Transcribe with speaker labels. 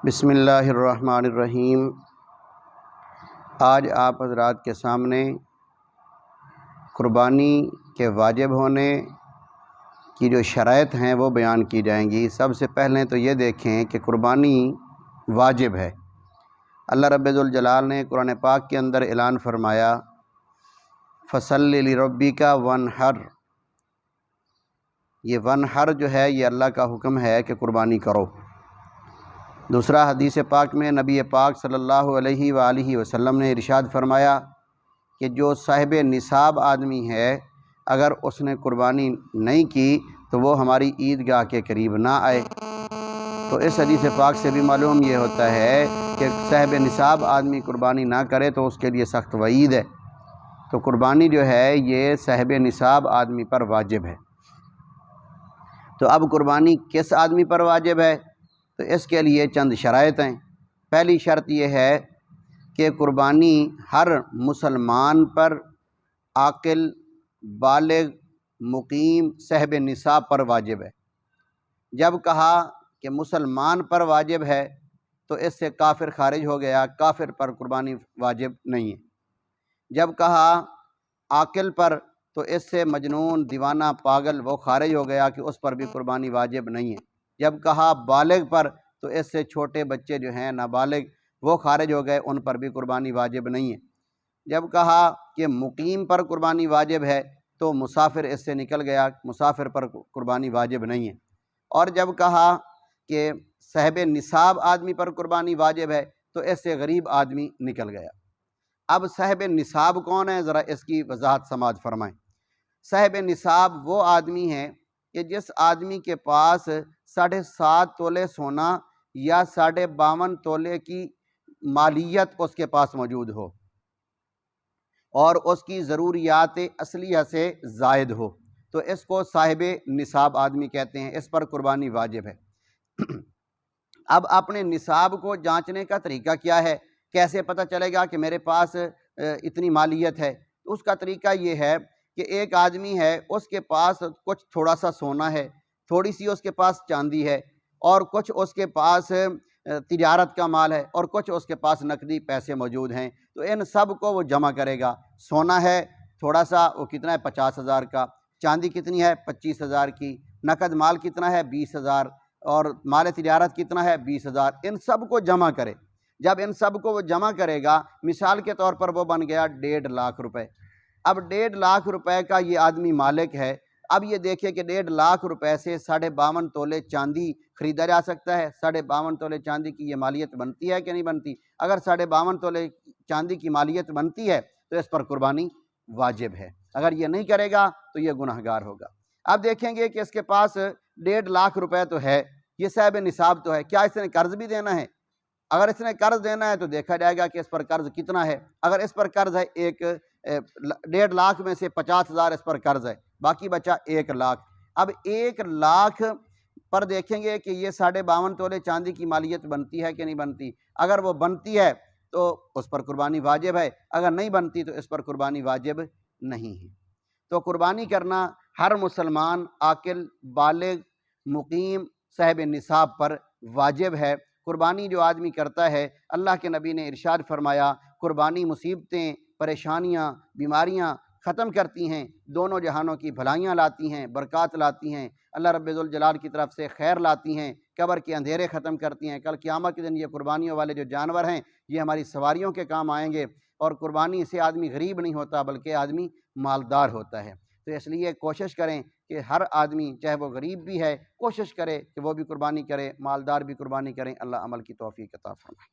Speaker 1: بسم اللہ الرحمن الرحیم۔ آج آپ حضرات کے سامنے قربانی کے واجب ہونے کی جو شرائط ہیں وہ بیان کی جائیں گی۔ سب سے پہلے تو یہ دیکھیں کہ قربانی واجب ہے۔ اللہ رب ذوالجلال نے قرآن پاک کے اندر اعلان فرمایا فَصَلِّ لِرَبِّكَ وَانْحَرْ۔ یہ وانحر جو ہے یہ اللہ کا حکم ہے کہ قربانی کرو۔ دوسرا حدیث پاک میں نبی پاک صلی اللہ علیہ وآلہ وسلم نے ارشاد فرمایا کہ جو صاحب نصاب آدمی ہے اگر اس نے قربانی نہیں کی تو وہ ہماری عیدگاہ کے قریب نہ آئے۔ تو اس حدیث پاک سے بھی معلوم یہ ہوتا ہے کہ صاحب نصاب آدمی قربانی نہ کرے تو اس کے لیے سخت وعید ہے۔ تو قربانی جو ہے یہ صاحب نصاب آدمی پر واجب ہے۔ تو اب قربانی کس آدمی پر واجب ہے؟ تو اس کے لیے چند شرائط ہیں۔ پہلی شرط یہ ہے کہ قربانی ہر مسلمان پر عاقل، بالغ، مقیم، صاحب نصاب پر واجب ہے۔ جب کہا کہ مسلمان پر واجب ہے تو اس سے کافر خارج ہو گیا، کافر پر قربانی واجب نہیں ہے۔ جب کہا عاقل پر تو اس سے مجنون، دیوانہ، پاگل وہ خارج ہو گیا کہ اس پر بھی قربانی واجب نہیں ہے۔ جب کہا بالغ پر تو اس سے چھوٹے بچے جو ہیں نابالغ وہ خارج ہو گئے، ان پر بھی قربانی واجب نہیں ہے۔ جب کہا کہ مقیم پر قربانی واجب ہے تو مسافر اس سے نکل گیا، مسافر پر قربانی واجب نہیں ہے۔ اور جب کہا کہ صاحب نصاب آدمی پر قربانی واجب ہے تو اس سے غریب آدمی نکل گیا۔ اب صاحب نصاب کون ہے؟ ذرا اس کی وضاحت سماعت فرمائیں۔ صاحب نصاب وہ آدمی ہے کہ جس آدمی کے پاس 7.5 تولے سونا یا 52.5 تولے کی مالیت اس کے پاس موجود ہو اور اس کی ضروریات اصلیہ سے زائد ہو تو اس کو صاحب نصاب آدمی کہتے ہیں، اس پر قربانی واجب ہے۔ اب اپنے نصاب کو جانچنے کا طریقہ کیا ہے؟ کیسے پتہ چلے گا کہ میرے پاس اتنی مالیت ہے؟ اس کا طریقہ یہ ہے کہ ایک آدمی ہے، اس کے پاس کچھ تھوڑا سا سونا ہے، تھوڑی سی اس کے پاس چاندی ہے، اور کچھ اس کے پاس تجارت کا مال ہے، اور کچھ اس کے پاس نقدی پیسے موجود ہیں۔ تو ان سب کو وہ جمع کرے گا۔ سونا ہے تھوڑا سا، وہ کتنا ہے؟ 50,000 کا۔ چاندی کتنی ہے؟ 25,000 کی۔ نقد مال کتنا ہے؟ 20,000۔ اور مال تجارت کتنا ہے؟ 20,000۔ ان سب کو جمع کرے۔ جب ان سب کو وہ جمع کرے گا، مثال کے طور پر وہ بن گیا 1.5 لاکھ روپے۔ اب 1.5 لاکھ روپے کا یہ آدمی مالک ہے۔ اب یہ دیکھیں کہ 1.5 لاکھ روپے سے 52.5 تولے چاندی خریدا جا سکتا ہے۔ 52.5 تولے چاندی کی یہ مالیت بنتی ہے کہ نہیں بنتی؟ اگر 52.5 تولے چاندی کی مالیت بنتی ہے تو اس پر قربانی واجب ہے۔ اگر یہ نہیں کرے گا تو یہ گنہگار ہوگا۔ اب دیکھیں گے کہ اس کے پاس 1.5 لاکھ روپے تو ہے، یہ صاحب نصاب تو ہے، کیا اس نے قرض بھی دینا ہے؟ اگر اس نے قرض دینا ہے تو دیکھا جائے گا کہ اس پر قرض کتنا ہے۔ اگر اس پر قرض ہے 1.5 لاکھ میں سے 50,000 اس پر قرض ہے، باقی بچا 1 لاکھ۔ اب 1 لاکھ پر دیکھیں گے کہ یہ 52.5 تولے چاندی کی مالیت بنتی ہے کہ نہیں بنتی۔ اگر وہ بنتی ہے تو اس پر قربانی واجب ہے، اگر نہیں بنتی تو اس پر قربانی واجب نہیں ہے۔ تو قربانی کرنا ہر مسلمان عاقل، بالغ، مقیم، صاحب نصاب پر واجب ہے۔ قربانی جو آدمی کرتا ہے، اللہ کے نبی نے ارشاد فرمایا قربانی مصیبتیں، پریشانیاں، بیماریاں ختم کرتی ہیں، دونوں جہانوں کی بھلائیاں لاتی ہیں، برکات لاتی ہیں، اللہ رب ذوالجلال کی طرف سے خیر لاتی ہیں، قبر کے اندھیرے ختم کرتی ہیں۔ کل قیامت کے دن یہ قربانیوں والے جو جانور ہیں یہ ہماری سواریوں کے کام آئیں گے، اور قربانی سے آدمی غریب نہیں ہوتا بلکہ آدمی مالدار ہوتا ہے۔ تو اس لیے کوشش کریں کہ ہر آدمی چاہے وہ غریب بھی ہے کوشش کرے کہ وہ بھی قربانی کرے، مالدار بھی قربانی کریں۔ اللہ عمل کی توفیق عطا فرمائے۔